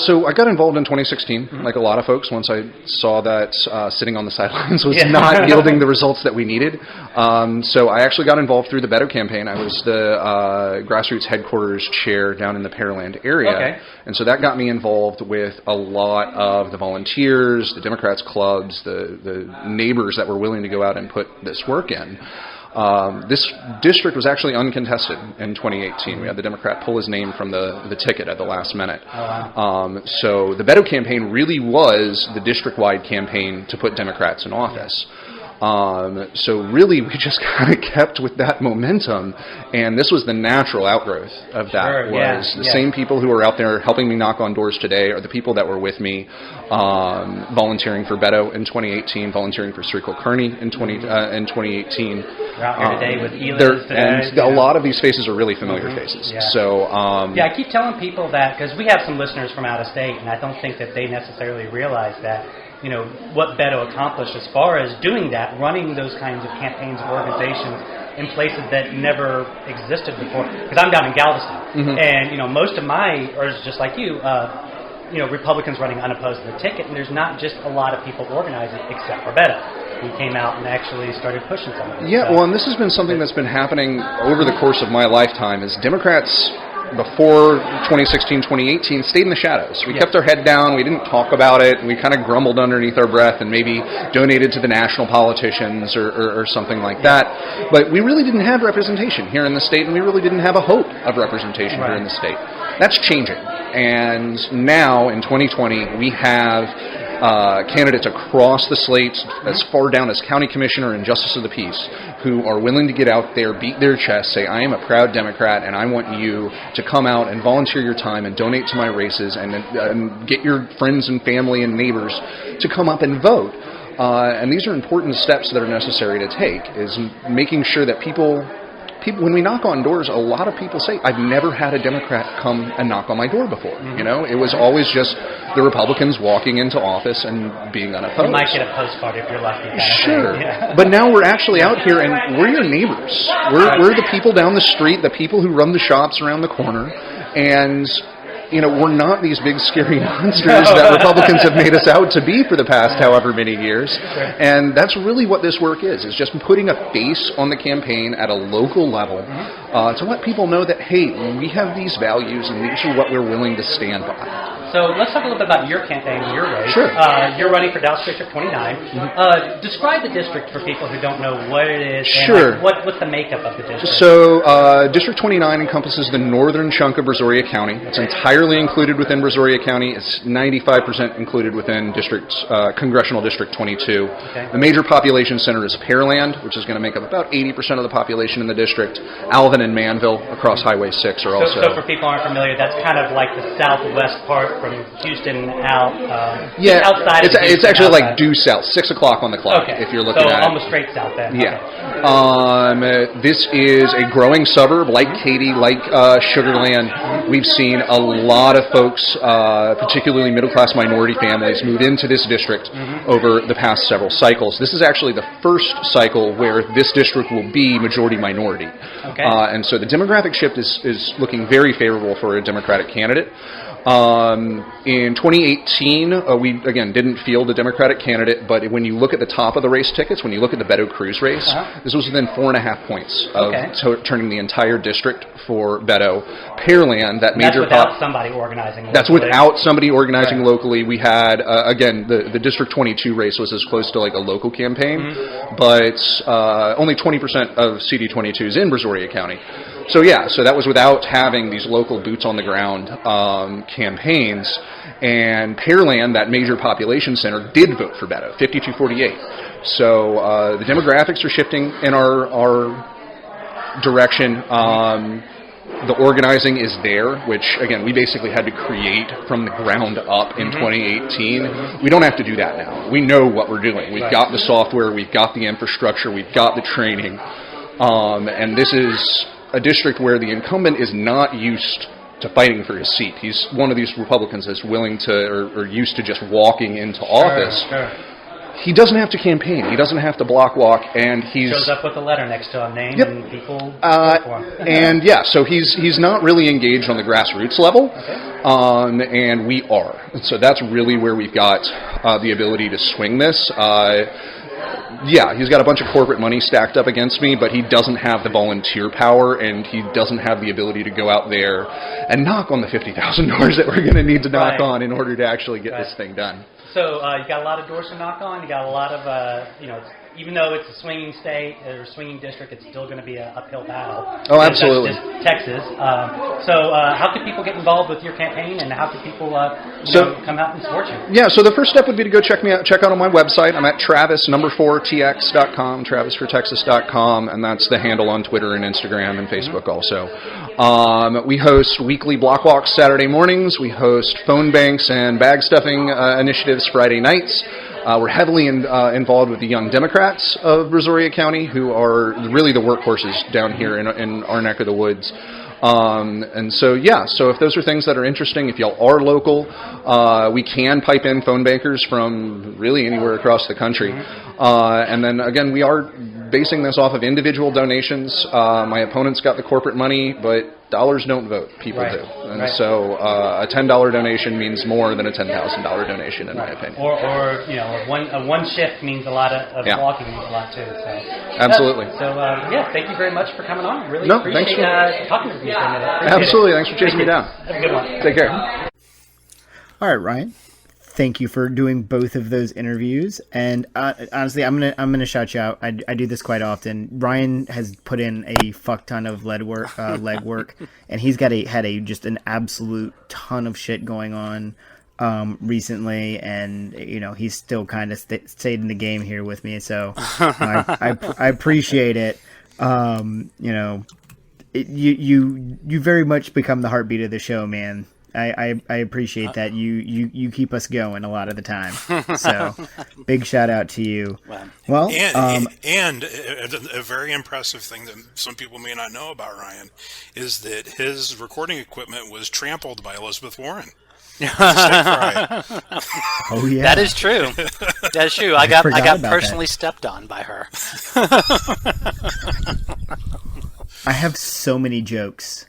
S6: So I got involved in 2016, like a lot of folks, once I saw that sitting on the sidelines was not yielding the results that we needed. So I actually got involved through the Beto campaign. I was the grassroots headquarters chair down in the Pearland area. And so that got me involved with a lot of the volunteers, the Democrats clubs, the neighbors that were willing to go out and put this work in. This district was actually uncontested in 2018. We had the Democrat pull his name from the ticket at the last minute. So the Beto campaign really was the district-wide campaign to put Democrats in office. So really, we just kind of kept with that momentum, and this was the natural outgrowth of that. The same people who are out there helping me knock on doors today are the people that were with me volunteering for Beto in 2018, volunteering for Srikal Kearney in 2018.
S5: We're out here today with Elias
S6: and a lot of these faces are really familiar faces. So
S5: I keep telling people that, because we have some listeners from out of state, and I don't think that they necessarily realize that what Beto accomplished as far as doing that, running those kinds of campaigns and organizations in places that never existed before. Because I'm down in Galveston, and most of my, or just like you, Republicans running unopposed in the ticket, and there's not just a lot of people organizing except for Beto. He came out and actually started pushing some of this stuff.
S6: And this has been something that's been happening over the course of my lifetime. Is Democrats before 2016, 2018, stayed in the shadows. We kept our head down. We didn't talk about it. We kind of grumbled underneath our breath and maybe donated to the national politicians or something like that. But we really didn't have representation here in the state, and we really didn't have a hope of representation here in the state. That's changing. And now, in 2020, we have candidates across the slate, as far down as county commissioner and justice of the peace, who are willing to get out there, beat their chest, say, I am a proud Democrat, and I want you to come out and volunteer your time and donate to my races and get your friends and family and neighbors to come up and vote. And these are important steps that are necessary to take, is making sure that people, when we knock on doors, a lot of people say, I've never had a Democrat come and knock on my door before. It was always just the Republicans walking into office and being unopposed.
S5: You might get a postcard if you're lucky.
S6: Sure. But now we're actually out here, and we're your neighbors. We're the people down the street, the people who run the shops around the corner, and we're not these big scary monsters that Republicans have made us out to be for the past however many years. And that's really what this work is just putting a face on the campaign at a local level to let people know that, hey, we have these values and these are what we're willing to stand by.
S5: So let's talk a little bit about your campaign and your race.
S6: Sure.
S5: You're running for Dallas District 29. Describe the district for people who don't know what it is
S6: Sure.
S5: and what's the makeup of the district.
S6: So District 29 encompasses the northern chunk of Brazoria County. It's entirely included within Brazoria County. It's 95% included within Congressional District 22.
S5: Okay.
S6: The major population center is Pearland, which is going to make up about 80% of the population in the district. Alvin and Manville across Highway 6 are also...
S5: So for people who aren't familiar, that's kind of like the southwest part from Houston out. Outside.
S6: It's actually like due south, 6 o'clock on the clock.
S5: Okay.
S6: If you're looking at
S5: almost straight south then.
S6: Yeah.
S5: Okay.
S6: This is a growing suburb like Katy, like Sugar Land. We've seen a lot of folks, particularly middle-class minority families, move into this district over the past several cycles. This is actually the first cycle where this district will be majority-minority.
S5: Okay.
S6: And so the demographic shift is looking very favorable for a Democratic candidate. In 2018, we, again, didn't field a Democratic candidate, but when you look at the top of the race tickets, when you look at the Beto Cruz race, this was within 4.5 points of turning the entire district for Beto. Pearland, that major...
S5: That's without somebody organizing locally.
S6: That's without somebody organizing locally. We had, again, the District 22 race was as close to like a local campaign, but only 20% of CD22 is in Brazoria County. So that was without having these local boots on the ground campaigns, and Pearland, that major population center, did vote for Beto, 52-48. So the demographics are shifting in our direction. The organizing is there, which, again, we basically had to create from the ground up in 2018. We don't have to do that now. We know what we're doing. We've got the software, we've got the infrastructure, we've got the training, and this is a district where the incumbent is not used to fighting for his seat. He's one of these Republicans that's willing to, or used to just walking into office.
S5: Sure.
S6: He doesn't have to campaign. He doesn't have to block walk, and he's...
S5: Shows up with a letter next to a name, and people vote for him.
S6: And so he's not really engaged on the grassroots level, and we are. And so that's really where we've got the ability to swing this. He's got a bunch of corporate money stacked up against me, but he doesn't have the volunteer power, and he doesn't have the ability to go out there and knock on the $50,000 that we're going to need to knock on in order to actually get this thing done.
S5: So you got a lot of doors to knock on. You got a lot of, even though it's a swinging state or a swinging district, it's still going to be an uphill battle.
S6: Oh, absolutely.
S5: That's just Texas. So how can people get involved with your campaign, and how can people come out and support you?
S6: Yeah, so the first step would be to go check out on my website. I'm at Travis4TX.com, TravisForTexas.com, and that's the handle on Twitter and Instagram and Facebook also. We host weekly block walks Saturday mornings. We host phone banks and bag stuffing initiatives Friday nights. We're heavily involved with the Young Democrats of Brazoria County, who are really the workhorses down here in our neck of the woods. And so if those are things that are interesting, if y'all are local, we can pipe in phone bankers from really anywhere across the country. And then, again, we are basing this off of individual donations. My opponent's got the corporate money, but dollars don't vote. People do. And so a $10 donation means more than a $10,000 donation, in my opinion.
S5: Or a one shift means a lot of walking means a lot, too. So.
S6: Absolutely.
S5: Thank you very much for coming on. Really appreciate talking to me for a minute.
S6: Absolutely. Thanks for chasing me down.
S5: Have a good one.
S6: Take care.
S1: All right, Ryan. Thank you for doing both of those interviews. And honestly, I'm gonna shout you out. I do this quite often. Ryan has put in a fuck ton of leg work, and he's had just an absolute ton of shit going on recently. And he's still kind of stayed in the game here with me. So I appreciate it. You very much become the heartbeat of the show, man. I appreciate that you keep us going a lot of the time. So big shout out to you. Well,
S3: and a very impressive thing that some people may not know about Ryan is that his recording equipment was trampled by Elizabeth Warren.
S1: Oh yeah,
S2: that is true. That is true. I got personally stepped on by her.
S1: I have so many jokes.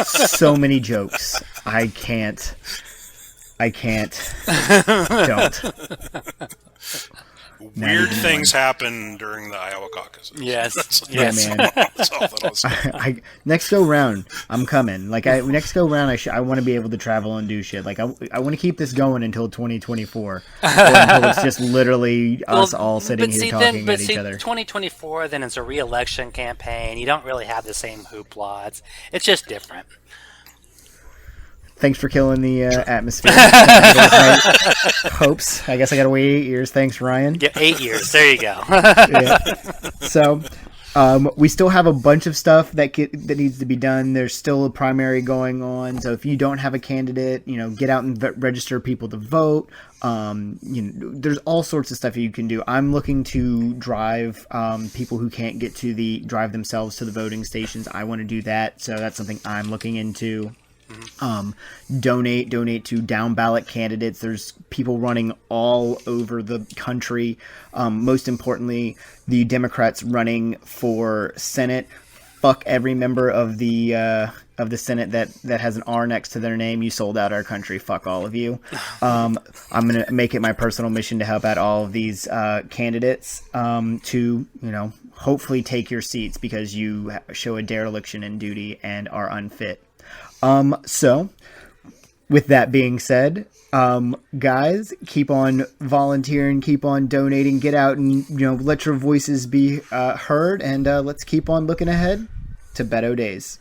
S1: So many jokes. I can't. Don't.
S3: Weird things happen during the Iowa caucuses.
S2: Yes.
S1: Yeah, man.
S3: That's all that I'll say.
S1: Next go round, I'm coming. Like next go round, I want to be able to travel and do shit. Like I want to keep this going until 2024, or until it's just literally us all sitting here talking at each other.
S2: 2024, then it's a re-election campaign. You don't really have the same hoopla. It's just different.
S1: Thanks for killing the atmosphere. Hopes. I guess I gotta wait 8 years. Thanks, Ryan.
S2: Yeah, 8 years. There you go.
S1: Yeah. So, we still have a bunch of stuff that needs to be done. There's still a primary going on. So if you don't have a candidate, get out and register people to vote. There's all sorts of stuff you can do. I'm looking to drive people who can't get to drive themselves to the voting stations. I want to do that. So that's something I'm looking into. Donate to down ballot candidates. There's people running all over the country. Most importantly, the Democrats running for Senate. Fuck every member of the Senate that has an R next to their name. You sold out our country. Fuck all of you. I'm gonna make it my personal mission to help out all of these candidates to hopefully take your seats because you show a dereliction in duty and are unfit. So with that being said, guys, keep on volunteering, keep on donating, get out and, let your voices be heard, and let's keep on looking ahead to Beto days.